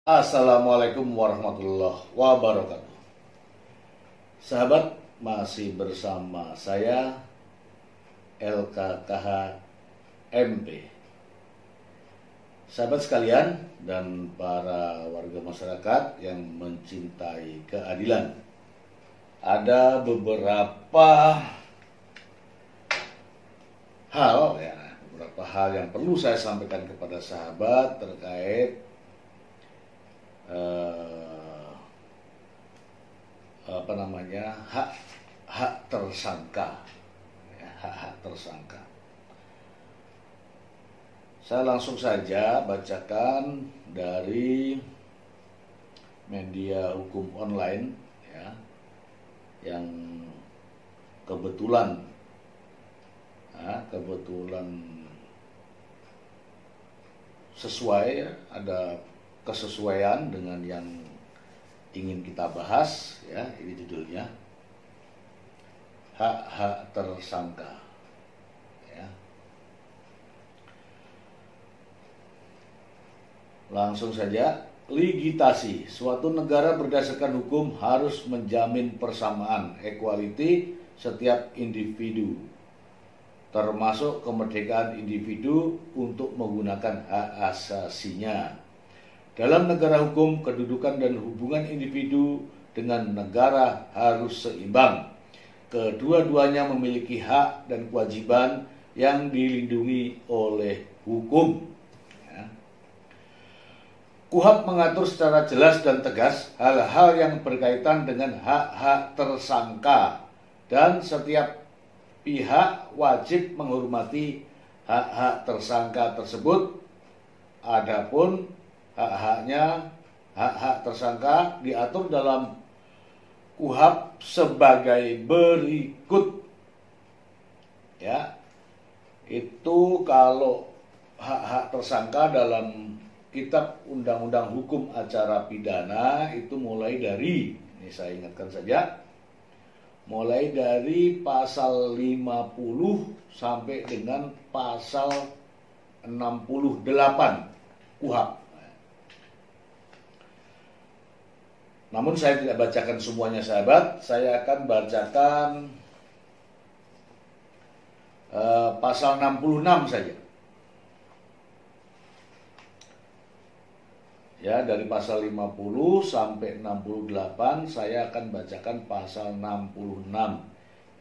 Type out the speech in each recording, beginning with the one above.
Assalamualaikum warahmatullahi wabarakatuh. Sahabat, masih bersama saya LKKH MP. Sahabat sekalian dan para warga masyarakat yang mencintai keadilan, ada beberapa hal yang perlu saya sampaikan kepada sahabat terkait hak tersangka, hak tersangka. Saya langsung saja bacakan dari media hukum online yang kebetulan sesuai, ada kesesuaian dengan yang ingin kita bahas, ini judulnya hak tersangka. Langsung saja, ligitasi. Suatu negara berdasarkan hukum harus menjamin persamaan, equality setiap individu, termasuk kemerdekaan individu untuk menggunakan hak asasinya. Dalam negara hukum, kedudukan dan hubungan individu dengan negara harus seimbang. Kedua-duanya memiliki hak dan kewajiban yang dilindungi oleh hukum. KUHP mengatur secara jelas dan tegas hal-hal yang berkaitan dengan hak-hak tersangka dan setiap pihak wajib menghormati hak-hak tersangka tersebut. Adapun hak-hak tersangka diatur dalam KUHP sebagai berikut. Itu kalau hak-hak tersangka dalam Kitab Undang-Undang Hukum Acara Pidana itu mulai dari, ini saya ingatkan saja, mulai dari pasal 50 sampai dengan pasal 68 KUHP. Namun saya tidak bacakan semuanya sahabat, saya akan bacakan pasal 66 saja. Dari pasal 50 sampai 68 saya akan bacakan pasal 66.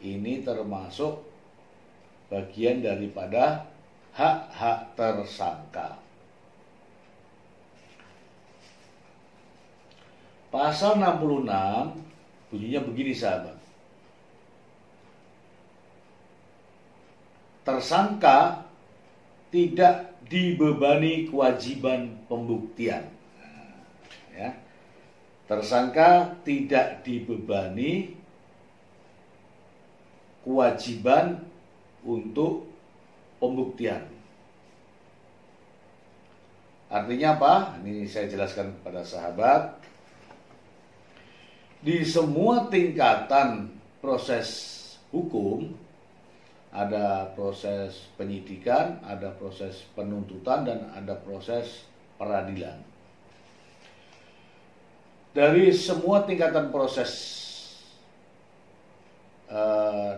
Ini termasuk bagian daripada hak-hak tersangka. Pasal 66 bunyinya begini sahabat. Tersangka tidak dibebani kewajiban pembuktian. Tersangka tidak dibebani kewajiban untuk pembuktian. Artinya apa? Ini saya jelaskan kepada sahabat. Di semua tingkatan proses hukum, ada proses penyidikan, ada proses penuntutan, dan ada proses peradilan. Dari semua tingkatan proses,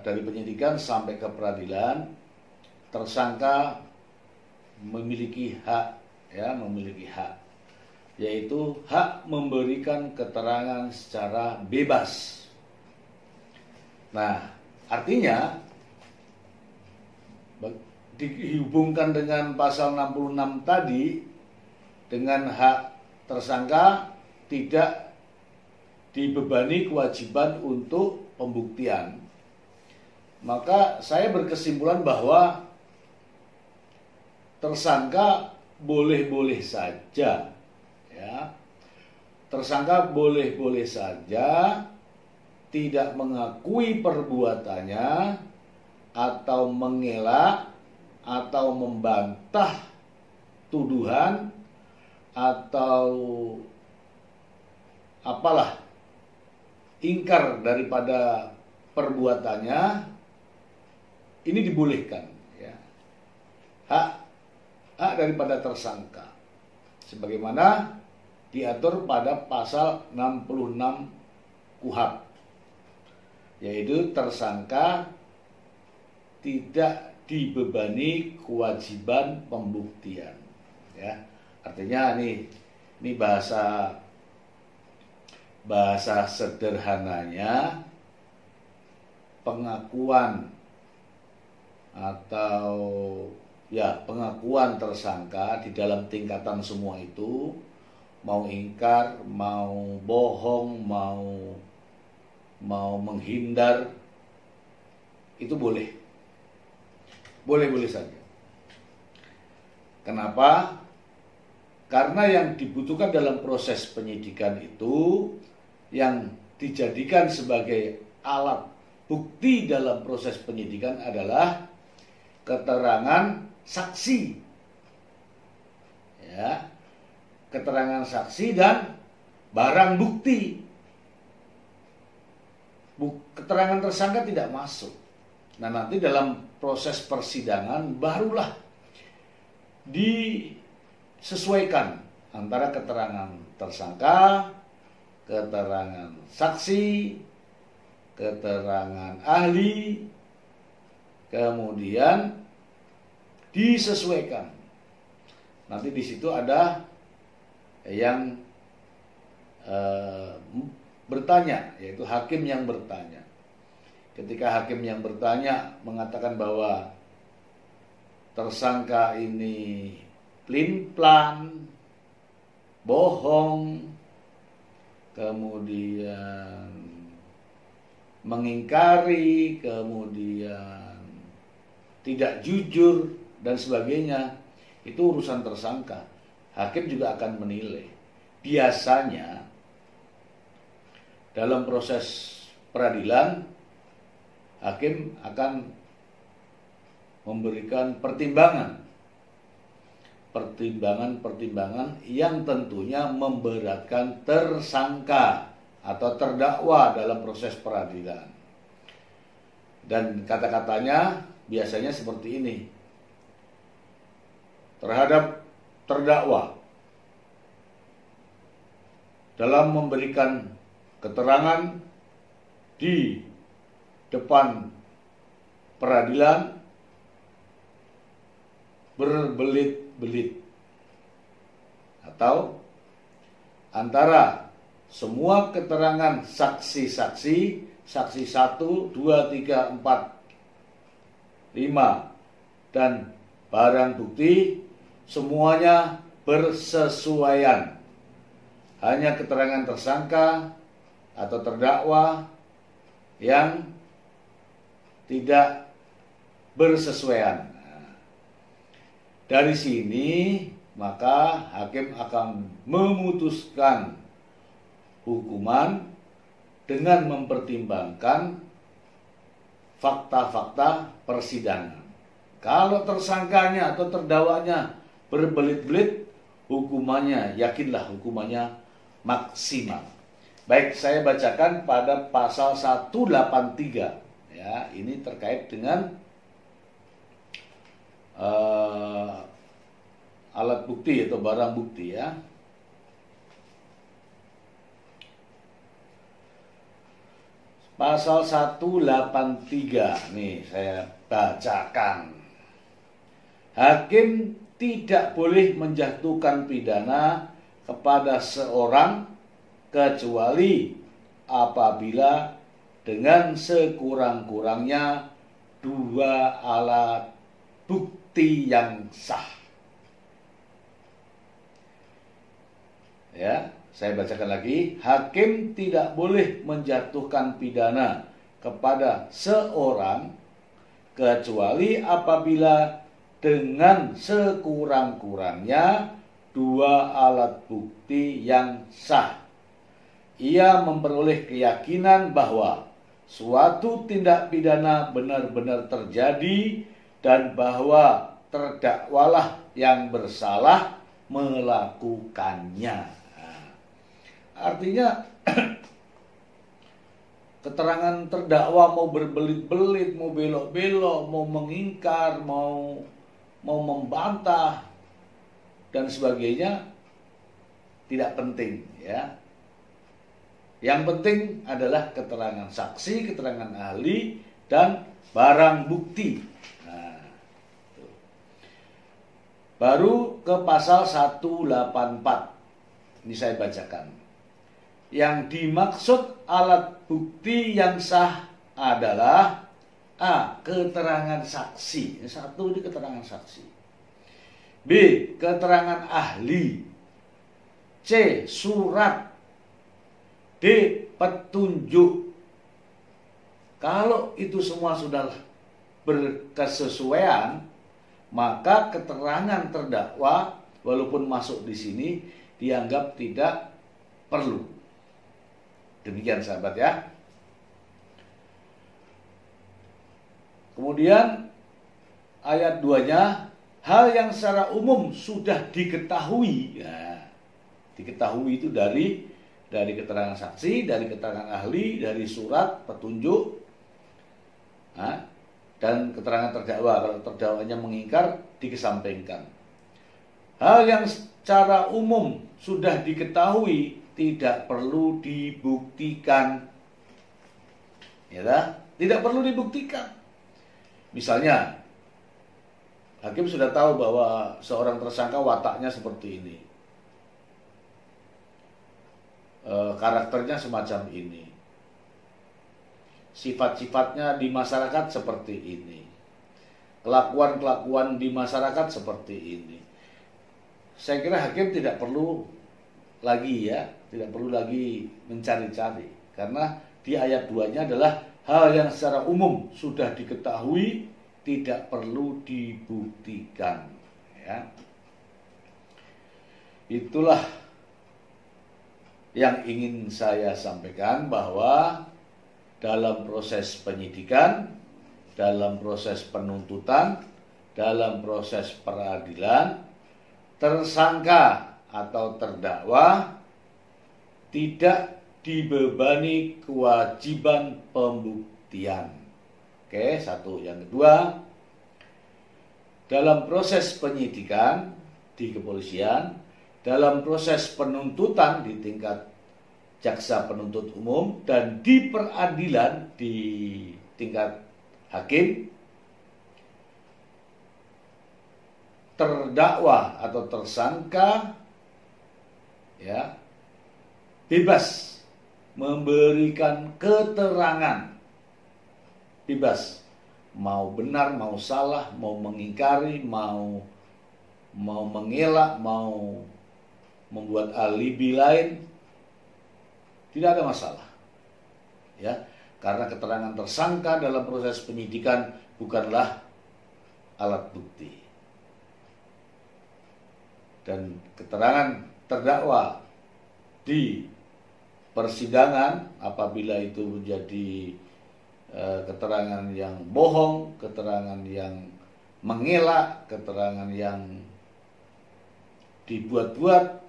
dari penyidikan sampai ke peradilan, tersangka memiliki hak, yaitu hak memberikan keterangan secara bebas. Nah, artinya dihubungkan dengan pasal 66 tadi, dengan hak tersangka tidak dibebani kewajiban untuk pembuktian, maka saya berkesimpulan bahwa tersangka boleh-boleh saja, tersangka boleh-boleh saja tidak mengakui perbuatannya atau mengelak atau membantah tuduhan atau ingkar daripada perbuatannya, ini dibolehkan. Hak daripada tersangka, sebagaimana diatur pada pasal 66 KUHP, yaitu tersangka tidak dibebani kewajiban pembuktian. Ya, artinya ini bahasa sederhananya, pengakuan atau pengakuan tersangka di dalam tingkatan semua itu, mau ingkar, mau bohong, mau menghindar, itu boleh saja. Kenapa? Karena yang dibutuhkan dalam proses penyidikan itu, yang dijadikan sebagai alat bukti dalam proses penyidikan adalah keterangan saksi, ya, keterangan saksi dan barang bukti. Keterangan tersangka tidak masuk. Nah, nanti dalam proses persidangan barulah disesuaikan antara keterangan tersangka, keterangan saksi, keterangan ahli, kemudian disesuaikan. Nanti di situ ada yang bertanya, yaitu hakim yang bertanya. Ketika hakim yang bertanya mengatakan bahwa tersangka ini plin-plan, bohong, kemudian mengingkari, kemudian tidak jujur dan sebagainya, itu urusan tersangka. Hakim juga akan menilai. Biasanya dalam proses peradilan, hakim akan memberikan pertimbangan yang tentunya memberatkan tersangka atau terdakwa dalam proses peradilan. Dan kata-katanya biasanya seperti ini: terhadap terdakwa dalam memberikan keterangan di depan peradilan berbelit-belit, atau antara semua keterangan saksi-saksi, saksi 1, 2, 3, 4, 5 dan barang bukti semuanya bersesuaian. Hanya keterangan tersangka atau terdakwa yang tidak bersesuaian. Dari sini maka hakim akan memutuskan hukuman dengan mempertimbangkan fakta-fakta persidangan. Kalau tersangkanya atau terdakwanya berbelit-belit, hukumannya, yakinlah hukumannya maksimal. Baik, saya bacakan pada pasal 183. Ya, ini terkait dengan alat bukti atau barang bukti, ya. Pasal 183, nih saya bacakan. Hakim tidak boleh menjatuhkan pidana kepada seorang kecuali apabila dengan sekurang-kurangnya 2 alat bukti yang sah. Ya, saya bacakan lagi. Hakim tidak boleh menjatuhkan pidana kepada seorang kecuali apabila dengan sekurang-kurangnya 2 alat bukti yang sah. Ia memperoleh keyakinan bahwa suatu tindak pidana benar-benar terjadi dan bahwa terdakwalah yang bersalah melakukannya. Nah, artinya keterangan terdakwa mau berbelit-belit, mau belok-belok, mau mengingkar, mau membantah dan sebagainya, tidak penting ya. Yang penting adalah keterangan saksi, keterangan ahli, dan barang bukti. Nah, tuh. Baru ke pasal 184. Ini saya bacakan. Yang dimaksud alat bukti yang sah adalah A. Keterangan saksi. Satu ini keterangan saksi. B. Keterangan ahli. C. Surat. D. Petunjuk. Kalau itu semua sudah berkesesuaian, maka keterangan terdakwa walaupun masuk di sini dianggap tidak perlu. Demikian sahabat ya. Kemudian ayat 2-nya, hal yang secara umum sudah diketahui. Ya, diketahui itu dari keterangan saksi, dari keterangan ahli, dari surat, petunjuk, dan keterangan terdakwa. Kalau terdakwanya mengingkar, dikesampingkan. Hal yang secara umum sudah diketahui tidak perlu dibuktikan. Ya, tidak perlu dibuktikan. Misalnya, hakim sudah tahu bahwa seorang tersangka wataknya seperti ini. Karakternya semacam ini, sifat-sifatnya di masyarakat seperti ini, kelakuan-kelakuan di masyarakat seperti ini. Saya kira hakim tidak perlu lagi mencari-cari, karena di ayat 2-nya adalah hal yang secara umum sudah diketahui tidak perlu dibuktikan. Ya. Itulah yang ingin saya sampaikan, bahwa dalam proses penyidikan, dalam proses penuntutan, dalam proses peradilan, tersangka atau terdakwa tidak dibebani kewajiban pembuktian. Oke, satu. Yang kedua, dalam proses penyidikan di kepolisian, dalam proses penuntutan di tingkat jaksa penuntut umum, dan di peradilan di tingkat hakim, terdakwa atau tersangka ya bebas memberikan keterangan, bebas, mau benar, mau salah, mau mengingkari, mau mengelak, mau membuat alibi lain, tidak ada masalah. Ya, karena keterangan tersangka dalam proses penyidikan bukanlah alat bukti. Dan keterangan terdakwa di persidangan, apabila itu menjadi keterangan yang bohong, keterangan yang mengelak, keterangan yang dibuat-buat,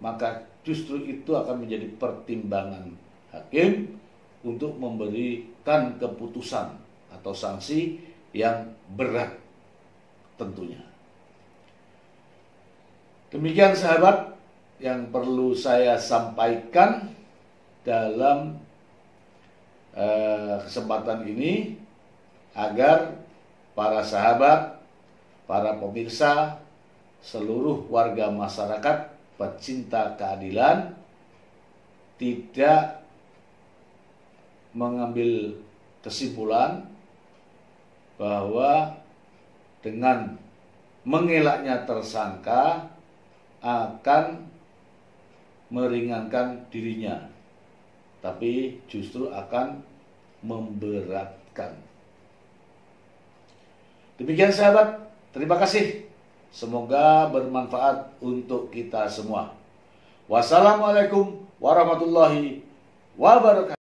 maka justru itu akan menjadi pertimbangan hakim untuk memberikan keputusan atau sanksi yang berat tentunya. Demikian sahabat yang perlu saya sampaikan dalam kesempatan ini, agar para sahabat, para pemirsa, seluruh warga masyarakat pecinta keadilan tidak mengambil kesimpulan bahwa dengan mengelaknya tersangka akan meringankan dirinya, tapi justru akan memberatkan. Demikian sahabat, terima kasih. Semoga bermanfaat untuk kita semua. Wassalamualaikum warahmatullahi wabarakatuh.